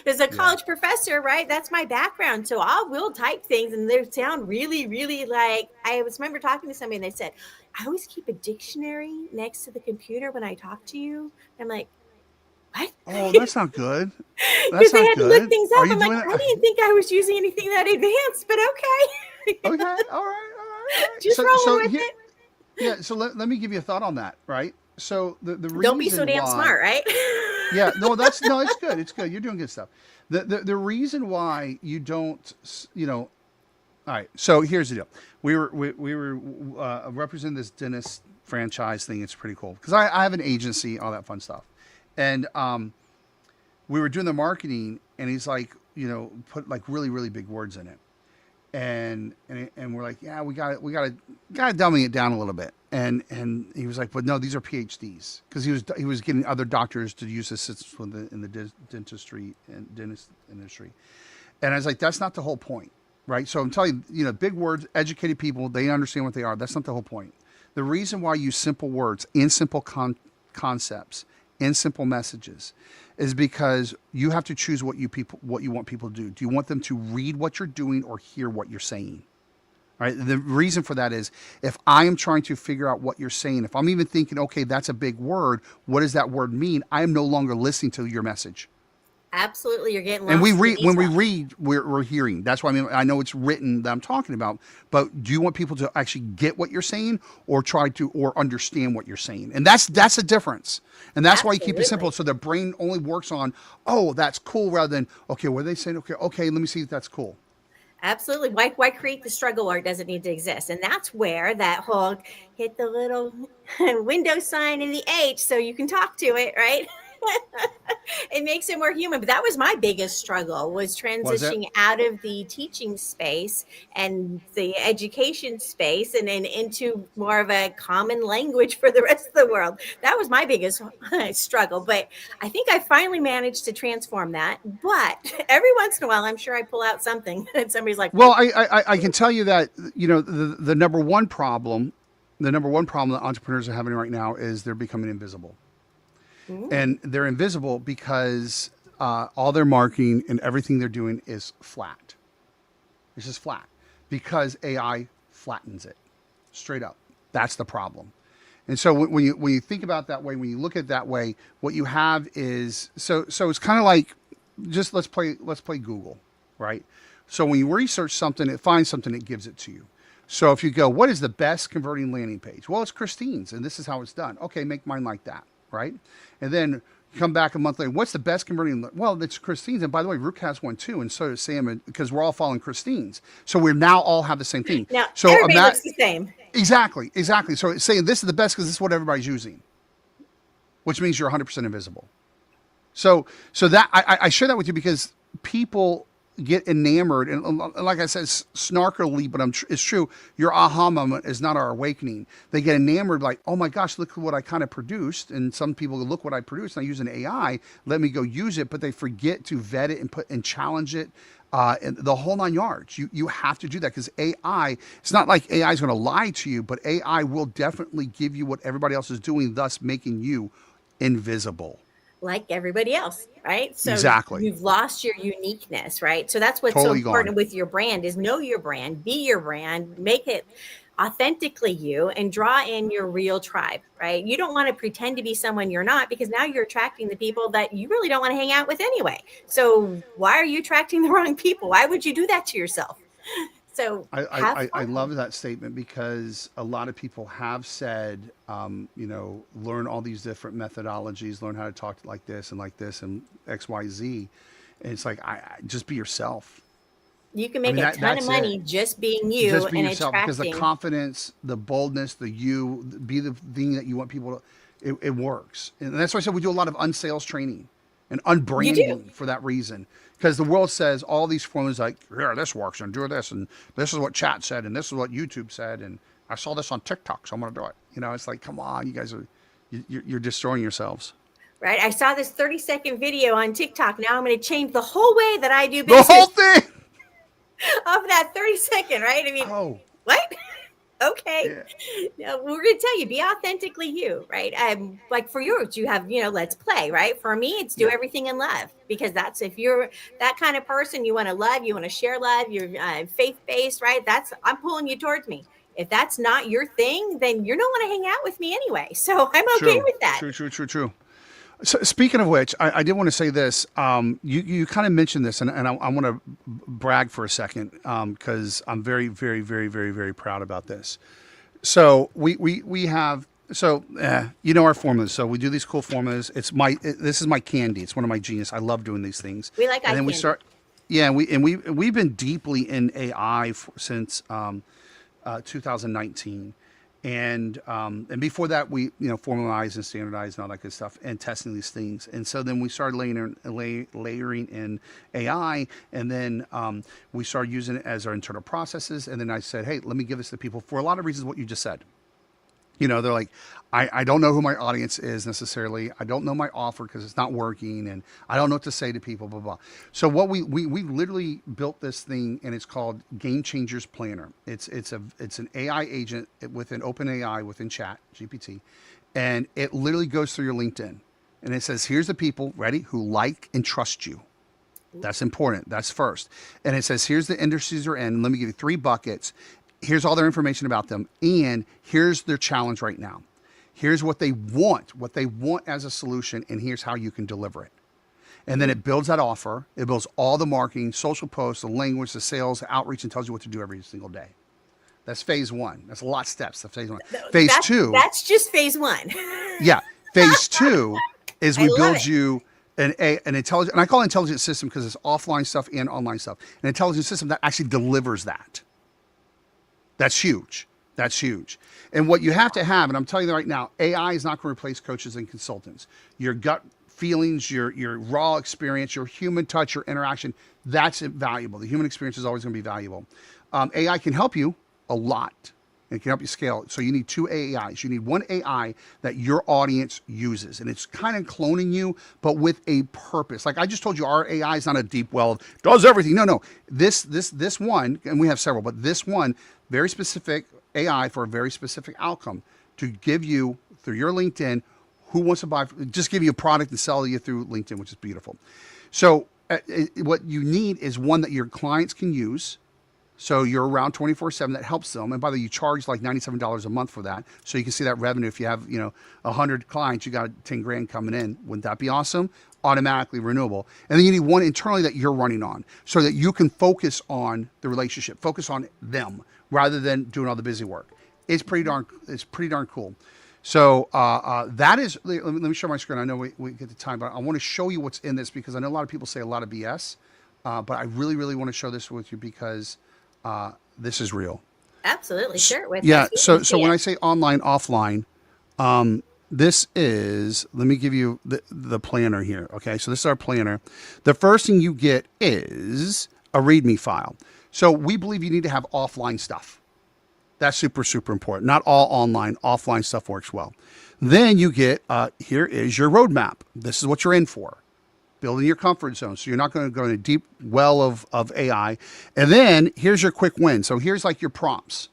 As a college professor, right? That's my background. So I will type things and they sound really, really like I remember talking to somebody and they said, I always keep a dictionary next to the computer when I talk to you. I'm like, what? Oh, that's not good. Because they had to look things up. I'm like, I didn't think I was using anything that advanced, but okay. Okay. All right. Just rolling with it. Yeah. So let me give you a thought on that, right? So the reason don't be so damn smart, right? Yeah, it's good. It's good. You're doing good stuff. The reason why you don't, all right. So here's the deal. We were representing this dentist franchise thing. It's pretty cool because I have an agency, all that fun stuff, and we were doing the marketing, and he's like, put like really really big words in it, and we're like, yeah, we got to dummy it down a little bit. And he was like, but no, these are PhDs because he was getting other doctors to use this in the dentistry and dentist industry. And I was like, that's not the whole point, right? So I'm telling you, big words, educated people, they understand what they are. That's not the whole point. The reason why I use simple words in simple concepts, in simple messages, is because you have to choose what you want people to do. Do you want them to read what you're doing or hear what you're saying? Right. The reason for that is if I am trying to figure out what you're saying, if I'm even thinking, okay, that's a big word, what does that word mean? I am no longer listening to your message. Absolutely. You're getting And lost we in the read when we details. read, we're hearing. That's why I know it's written that I'm talking about. But do you want people to actually get what you're saying, or try to or understand what you're saying? And that's a difference. And that's why you keep it simple, Absolutely. so the brain only works on, oh, that's cool, rather than, okay, what are they saying? Okay, let me see if that's cool. Absolutely. Why create the struggle where it doesn't need to exist? And that's where that whole hit the little window sign in the H so you can talk to it, right? It makes it more human. But that was my biggest struggle, was Was it? transitioning out of the teaching space and the education space and then into more of a common language for the rest of the world. That was my biggest struggle. But I think I finally managed to transform that. But every once in a while, I'm sure I pull out something and somebody's like, Well, what? I can tell you that, the number one problem, that entrepreneurs are having right now is they're becoming invisible. Mm, And they're invisible because all their marketing and everything they're doing is flat. It's just flat because AI flattens it straight up. That's the problem. And so when you think about it that way, when you look at it that way, what you have is, so it's kind of like, just let's play Google, right? So when you research something, it finds something, it gives it to you. So if you go, what is the best converting landing page? Well, it's Christine's, and this is how it's done. Okay, make mine like that, right? And then come back a month later. What's the best converting? Well, it's Christine's, and by the way, Rook has one too, and so does Sam, because we're all following Christine's. So we now all have the same thing. now, So everybody looks the same. exactly. So it's saying this is the best because this is what everybody's using, which means you're 100% invisible. So that I share that with you because people get enamored, and like I said, snarkily, but it's true. Your aha moment is not our awakening. They get enamored, like, oh my gosh, look at what I kind of produced. And some people go, look what I produced, and I use an AI. Let me go use it, but they forget to vet it and challenge it. And the whole 9 yards. You have to do that because AI. It's not like AI is going to lie to you, but AI will definitely give you what everybody else is doing, thus making you invisible. Like everybody else, right? So Exactly. you've lost your uniqueness, right? So that's what's so Totally gone. important with your brand is know your brand, be your brand, make it authentically you, and draw in your real tribe, right? You don't want to pretend to be someone you're not, because now you're attracting the people that you really don't want to hang out with anyway. So why are you attracting the wrong people? Why would you do that to yourself? So have I fun. love that statement because a lot of people have said, learn all these different methodologies, learn how to talk like this and X, Y, Z. And it's like, I just be yourself. You can I make mean, a ton of that's it. money just being you Just be and yourself because the attracting. confidence, the boldness, be the thing that you want people to, it works. And that's why I said we do a lot of unsales training and You do. unbranding for that reason. Because the world says all these formulas like, yeah, this works and do this. And this is what chat said. And this is what YouTube said. And I saw this on TikTok, so I'm going to do it. It's like, come on, you guys you're destroying yourselves. Right? I saw this 30-second video on TikTok. Now I'm going to change the whole way that I do The whole business thing. of that 30-second, right? I mean, Oh, what? Okay. yeah. No, we're going to tell you, be authentically you, right? Like for yours, you have, let's play, right? For me, it's do Yeah. everything in love, because that's, if you're that kind of person, you want to love, you want to share love, you're faith-based, right? I'm pulling you towards me. If that's not your thing, then you're not want to hang out with me anyway. So I'm okay True. with that. True. So speaking of which, I did want to say this. You kind of mentioned this, and I want to brag for a second because I'm very, very, very, very, very proud about this. So we have our formulas. So we do these cool formulas. This is my candy. It's one of my genius. I love doing these things. We like eye And then we candy. start. Yeah, we've been deeply in AI since 2019. And before that, we formalized and standardized and all that good stuff, and testing these things. And so then we started layering in AI, and then we started using it as our internal processes. And then I said, hey, let me give this to people for a lot of reasons. What you just said. They're like, I don't know who my audience is necessarily. I don't know my offer because it's not working, and I don't know what to say to people, blah, blah. So what we literally built this thing, and it's called Game Changers Planner. It's an AI agent within OpenAI, within Chat GPT, and it literally goes through your LinkedIn, and it says, here's the people, ready, who like and trust you. That's important. That's first. And it says, here's the industries they're in. Let me give you 3 buckets. Here's all their information about them. And here's their challenge right now. Here's what they want as a solution. And here's how you can deliver it. And then it builds that offer. It builds all the marketing, social posts, the language, the sales, the outreach, and tells you what to do every single day. That's phase one. That's a lot of steps. That's phase one. Phase two. That's just phase one. Yeah. Phase two is we I love build it. you an intelligent, and I call it intelligent system because it's offline stuff and online stuff. An intelligent system that actually delivers that. That's huge. That's huge. And what you have to have, and I'm telling you right now, AI is not going to replace coaches and consultants. Your gut feelings, your raw experience, your human touch, your interaction, that's valuable. The human experience is always going to be valuable. AI can help you a lot. It can help you scale. So you need two AIs. You need one AI that your audience uses. And it's kind of cloning you, but with a purpose. Like I just told you, our AI is not a deep well of does everything. No. This one, and we have several, but this one, very specific AI for a very specific outcome to give you through your LinkedIn who wants to buy, just give you a product and sell you through LinkedIn, which is beautiful. So what you need is one that your clients can use. So you're around 24/7 that helps them. And by the way, you charge like $97 a month for that. So you can see that revenue. If you have, 100 clients, you got 10 grand coming in. Wouldn't that be awesome? Automatically renewable. And then you need one internally that you're running on so that you can focus on the relationship, focus on them rather than doing all the busy work. It's pretty darn cool. So that is, let me show my screen. I know we get the time, but I want to show you what's in this because I know a lot of people say a lot of BS, but I really, really want to show this with you because this is real. Absolutely. Share it with us. Yeah. So when I say online, offline, this is, let me give you the planner here. Okay. So this is our planner. The first thing you get is a README file. So we believe you need to have offline stuff. That's super, super important. Not all online, offline stuff works well. Then you get, here is your roadmap. This is what you're in for. Building your comfort zone. So you're not going to go in a deep well of AI. And then here's your quick win. So here's like your prompts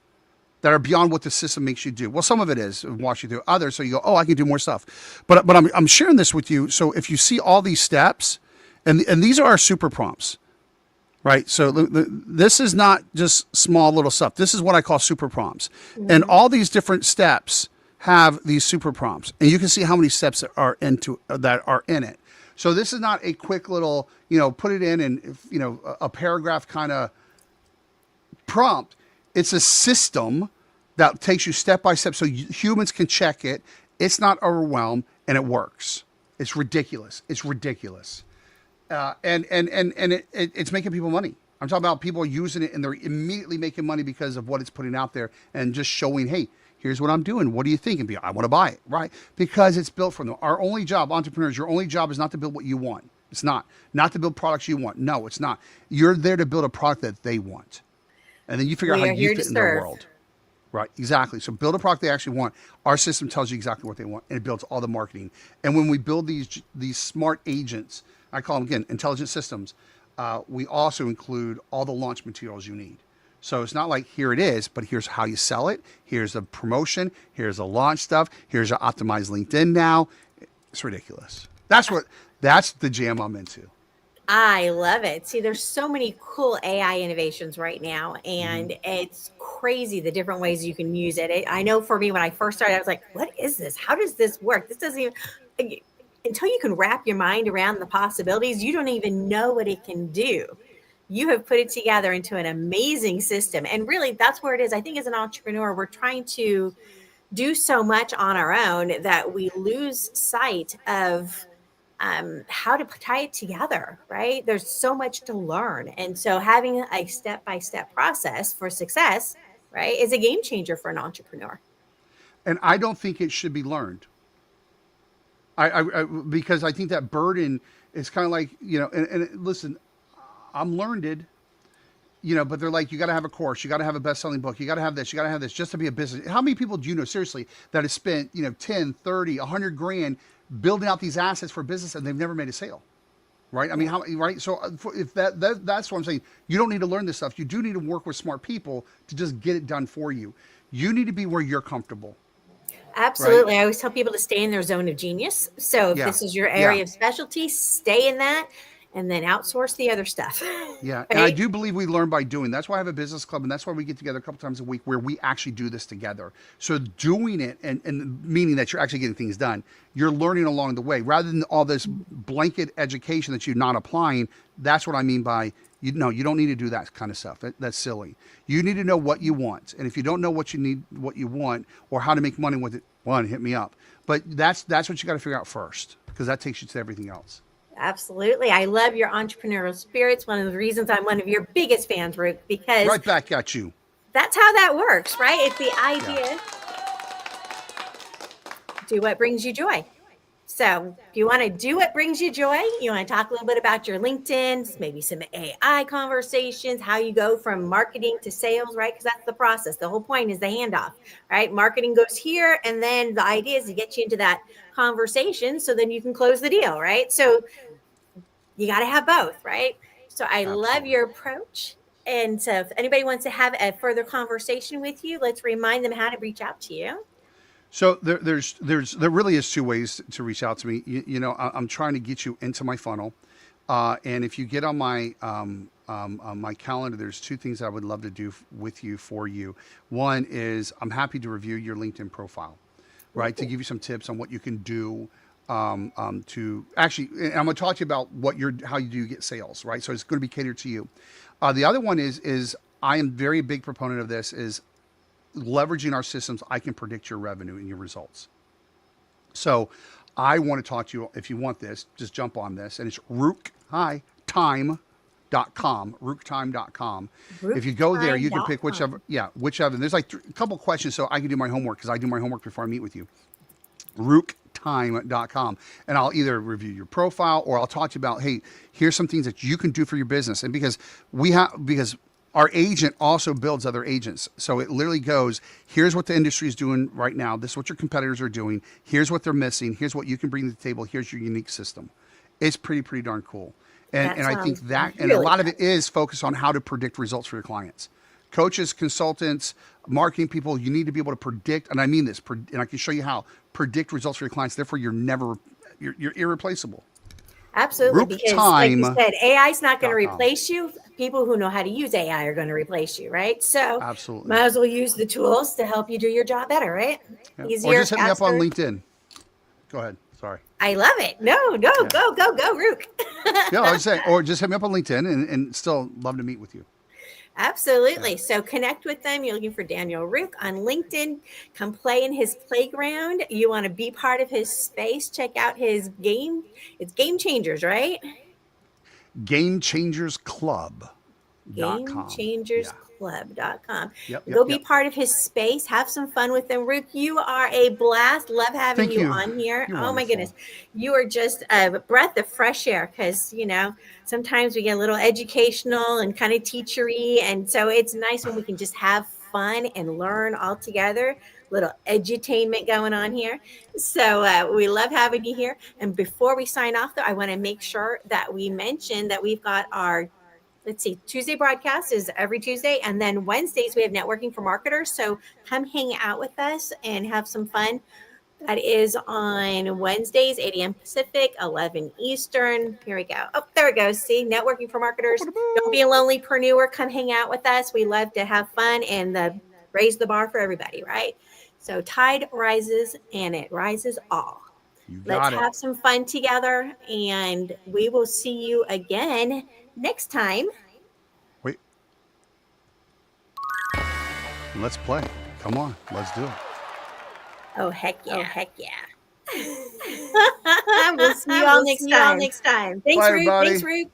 that are beyond what the system makes you do. Well, some of it is walks you through others. So you go, oh, I can do more stuff. But I'm sharing this with you. So if you see all these steps, and these are our super prompts, right? So this is not just small little stuff. This is what I call super prompts. Mm-hmm. And all these different steps have these super prompts. And you can see how many steps that are in it. So this is not a quick little, put it in and, a paragraph kind of prompt. It's a system that takes you step by step so humans can check it. It's not overwhelmed and it works. It's ridiculous. It's ridiculous. And it's making people money. I'm talking about people using it and they're immediately making money because of what it's putting out there and just showing, hey, here's what I'm doing. What do you think? And I want to buy it, right? Because it's built from them. Our only job, entrepreneurs, your only job is not to build what you want. It's not to build products you want. No, it's not. You're there to build a product that they want. And then you figure out how you fit in their world. Right, exactly. So build a product they actually want. Our system tells you exactly what they want, and it builds all the marketing. And when we build these smart agents, I call them, again, intelligent systems, we also include all the launch materials you need. So it's not like here it is, but here's how you sell it. Here's the promotion. Here's the launch stuff. Here's your optimized LinkedIn now. It's ridiculous. That's the jam I'm into. I love it. See, there's so many cool AI innovations right now, and it's crazy the different ways you can use it. I know for me, when I first started, I was like, what is this? How does this work? This doesn't even, until you can wrap your mind around the possibilities, you don't even know what it can do. You have put it together into an amazing system. And really, that's where it is. I think as an entrepreneur, we're trying to do so much on our own that we lose sight of how to tie it together, right? There's so much to learn. And so having a step-by-step process for success, right, is a game changer for an entrepreneur. And I don't think it should be learned. Because I think that burden is kind of like, and listen, I'm learned, but they're like, you got to have a course, you got to have a best-selling book, you got to have this just to be a business. How many people do you know, seriously, that have spent, 10, 30, 100 grand building out these assets for business and they've never made a sale, right? I mean, right? So if that's what I'm saying, you don't need to learn this stuff. You do need to work with smart people to just get it done for you. You need to be where you're comfortable. Absolutely. Right? I always tell people to stay in their zone of genius. So if this is your area of specialty, stay in that. and then outsource the other stuff. Yeah, Right? and I do believe we learn by doing. That's why I have a business club, and that's why we get together a couple times a week where we actually do this together. So doing it, and meaning that you're actually getting things done, you're learning along the way rather than all this blanket education that you're not applying. That's what I mean by you don't need to do that kind of stuff. That's silly. You need to know what you want, and if you don't know what you want, or how to make money with it, hit me up. But that's what you got to figure out first, because that takes you to everything else. Absolutely. I love your entrepreneurial spirits. One of the reasons I'm one of your biggest fans, Ruke, because Right back at you. that's how that works, right? It's the idea. Do what brings you joy. So if you want to do what brings you joy, you want to talk a little bit about your LinkedIn, maybe some AI conversations, how you go from marketing to sales, right? Because that's the process. The whole point is the handoff, right? Marketing goes here, and then the idea is to get you into that conversation so then you can close the deal, right? So you got to have both, right? So I love your approach. And so if anybody wants to have a further conversation with you, let's remind them how to reach out to you. So there really is two ways to reach out to me. I'm trying to get you into my funnel, and if you get on my my calendar, there's two things I would love to do with you for you. One is I'm happy to review your LinkedIn profile, right, to give you some tips on what you can do to actually. And I'm going to talk to you about how you do get sales, right? So it's going to be catered to you. The other one is I am very big proponent of this is leveraging our systems. I can predict your revenue and your results. So I want to talk to you. If you want this, just jump on this. And it's ruketime.com, ruketime.com. If you go there, you can pick whichever. There's like a couple questions so I can do my homework, because I do my homework before I meet with you. ruketime.com. And I'll either review your profile, or I'll talk to you about, hey, here's some things that you can do for your business. And because our agent also builds other agents. So it literally goes, here's what the industry is doing right now. This is what your competitors are doing. Here's what they're missing. Here's what you can bring to the table. Here's your unique system. It's pretty darn cool. And I think that, and a lot of it is focused on how to predict results for your clients. Coaches, consultants, marketing people, you need to be able to predict, and I mean this, and I can show you how, predict results for your clients. Therefore, you're irreplaceable. Absolutely, because like you said, AI is not going to replace you. People who know how to use AI are going to replace you, right? So absolutely, might as well use the tools to help you do your job better, right? Yeah. Easier, or just hit me up faster. on LinkedIn. Go ahead. Sorry. I love it. No, go, Ruke. Yeah, I was saying, or just hit me up on LinkedIn, and still love to meet with you. Absolutely. Yeah. So connect with them. You're looking for Daniel Ruke on LinkedIn. Come play in his playground. You want to be part of his space. Check out his game. It's Game Changers, right? GameChangersClub.com. GameChangersClub.com. Go be part of his space. Have some fun with them. Ruke, you are a blast. Love having you on here. You're oh wonderful. My goodness. You are just a breath of fresh air, because, sometimes we get a little educational and kind of teachery. And so it's nice when we can just have fun and learn all together. Little edutainment going on here. So we love having you here. And before we sign off, though, I want to make sure that we mention that we've got our Tuesday broadcast is every Tuesday. And then Wednesdays, we have networking for marketers. So come hang out with us and have some fun. That is on Wednesdays, 8 a.m. Pacific, 11 Eastern. Here we go. Oh, there it goes. See, networking for marketers. Don't be a lonelypreneur. Come hang out with us. We love to have fun and raise the bar for everybody, right? So tide rises and it rises all. Let's have some fun together, and we will see you again next time. Wait. Let's play. Come on. Let's do it. Oh, heck yeah. We'll see you all next time. Thanks, Bye, Ruke. everybody. Thanks, Ruke.